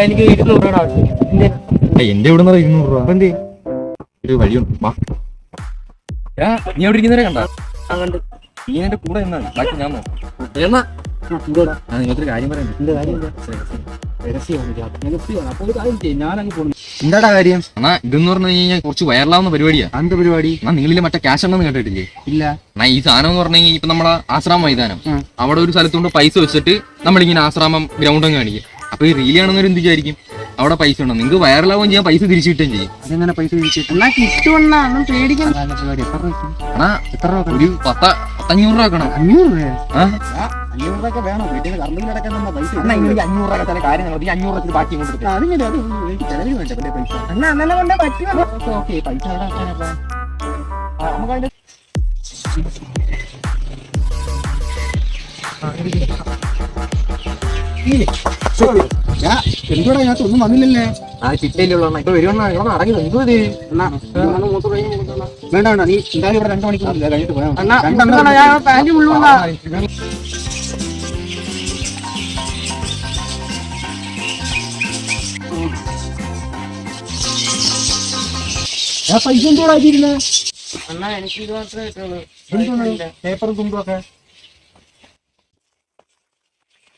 എനിക്ക് 200 രൂപ ആവശ്യം. എന്റെ ഇവിടെ നിന്ന് 200 രൂപ എന്ത് ഒരു വഴിയുണ്ട്. നീ എവിടെ ഇരിക്കുന്നവരെ കണ്ട അങ്ങോട്ട് നീ എന്റെ കൂടെ എന്നാണ് ബാക്കി ഞാൻ എന്നാ നിങ്ങൾക്കൊരു കാര്യം പറയാം. ഞാനങ്ങ് പോകുന്നു. എന്താടാ കാര്യം? എന്നാ ഇതെന്ന് പറഞ്ഞു കഴിഞ്ഞാൽ കുറച്ച് വൈറലാവുന്ന പരിപാടിയാ. എന്താ പരിപാടി? എന്നാ നിങ്ങളിലെ മറ്റേ ക്യാഷ് ഉണ്ടെന്ന് കേട്ടിട്ടില്ലേ? ഇല്ല. എന്നാ ഈ സാധനം എന്ന് പറഞ്ഞു കഴിഞ്ഞാൽ ഇപ്പൊ നമ്മളെ ആശ്രാമ മൈതാനം അവിടെ ഒരു സ്ഥലത്തുകൊണ്ട് പൈസ വെച്ചിട്ട് നമ്മളിങ്ങനെ ആശ്രാമം ഗ്രൗണ്ടും കാണിക്കും. അപ്പൊ ഈ റീലാണെന്നൊരു എന്ത് വിചാരിക്കും അവിടെ പൈസ ഉണ്ടോ? നിങ്ങൾക്ക് വൈറലാവുകയും ചെയ്യാൻ പൈസ തിരിച്ചു കിട്ടുകയും ചെയ്യും. അതെങ്ങനെ പൈസ തിരിച്ചു കിട്ടും? എന്നാ കിട്ടുമെന്നാ ഒന്നും പേടിക്കാൻ. എന്നാ എത്ര രൂപ? ഒരു 500 രൂപ ആക്കണം. 500 രൂപ? 500 രൂപ വേണം. വീട്ടിൽ കറണ്ടിൽ കിടക്കാൻ പൈസ. എന്നാ 500 രൂപ ചില കാര്യങ്ങൾ 500 രൂപ ബാക്കി കൊണ്ടെടുക്കും. ചെലവിന് വേണ്ട പൈസ. എന്നാ അങ്ങനെ കൊണ്ടേ പറ്റുമോ? ഓക്കെ പൈസ എവിടെ ആക്കാനപ്പ? നമുക്ക് അതിന്റെ എന്തുകൂടെ ഞാൻ ഒന്നും വന്നില്ലല്ലേ? ആ ചിട്ടയിലുള്ള ഇപ്പൊ വരുവാ ഇവിടെ അടങ്ങി എന്തോ ഇത് വേണ്ട വേണ്ട നീ എന്തായാലും ഇവിടെ 2 മണിക്കൂർ കഴിഞ്ഞിട്ട് പോയാ പാന്റ് ഉള്ളുവാ. ഞാൻ പൈസ എന്തോടാ ആക്കിയിരുന്നേ? എന്നാ എനിക്ക് ഇത് മാത്രമേ കിട്ടുള്ളൂ. പേപ്പറും തുമ്പൊക്കെ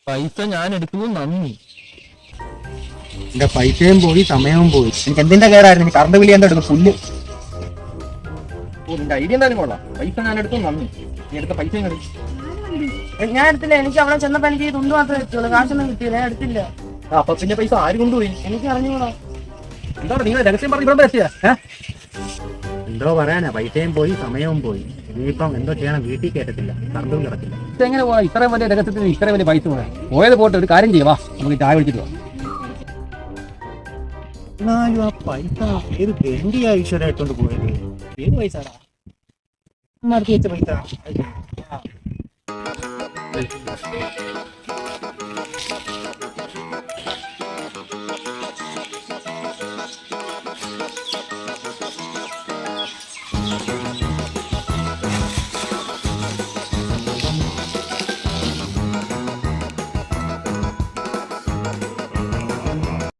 പൈസ ഞാൻ എടുക്കുന്നു. നന്ദി. എന്റെ പൈസയും പോയി സമയവും പോയി. എനിക്ക് എന്തിന്റെ കേടായിരുന്നു? എനിക്ക് കറണ്ട് ബില്ല് എന്താ എടുക്കും? പുല്ല്. നിന്റെ ഐഡിയ എന്തായാലും കൊള്ളാം. പൈസ ഞാൻ എടുത്തു. നന്ദി. നീ എടുത്ത പൈസ ഞാൻ എടുത്തില്ല. എനിക്ക് അവിടെ ചെന്നപ്പോ എനിക്ക് തുണ്ട് മാത്രമേ കിട്ടുള്ളൂ. കാശൊന്നും കിട്ടിയില്ല. ഞാൻ എടുത്തില്ല. അപ്പൊ പിന്നെ പൈസ ആര് കൊണ്ടുപോയി? എനിക്ക് അറിഞ്ഞൂടാ. എന്താണ് നിങ്ങൾ രഹസ്യം പറഞ്ഞ് ഇവിടെ എത്തിയാ? എന്തോ പറയാനാ? പൈസയും പോയി സമയവും പോയി. ഇനിയിപ്പം എന്തോ ചെയ്യണം? വീട്ടിൽ കേട്ടത്തില്ല, കറണ്ടും കിടത്തില്ല. എങ്ങനെ പോവാ? ഇത്രയും വലിയ രഹസ്യത്തിന് ഇത്രയും വലിയ പൈസ പോയാ? പോയത് പോട്ടെ, ഒരു കാര്യം ചെയ്യുവാ, നമുക്ക് ചായ വിളിച്ചിട്ട് പോവാം. എന്നാലും ആ പൈസ ഏത് ഗണ്ടിയാ ഈശ്വരായിട്ടോണ്ട് പോയത്? ഏത് പൈസടാ? നടത്തി വെച്ച പൈസ.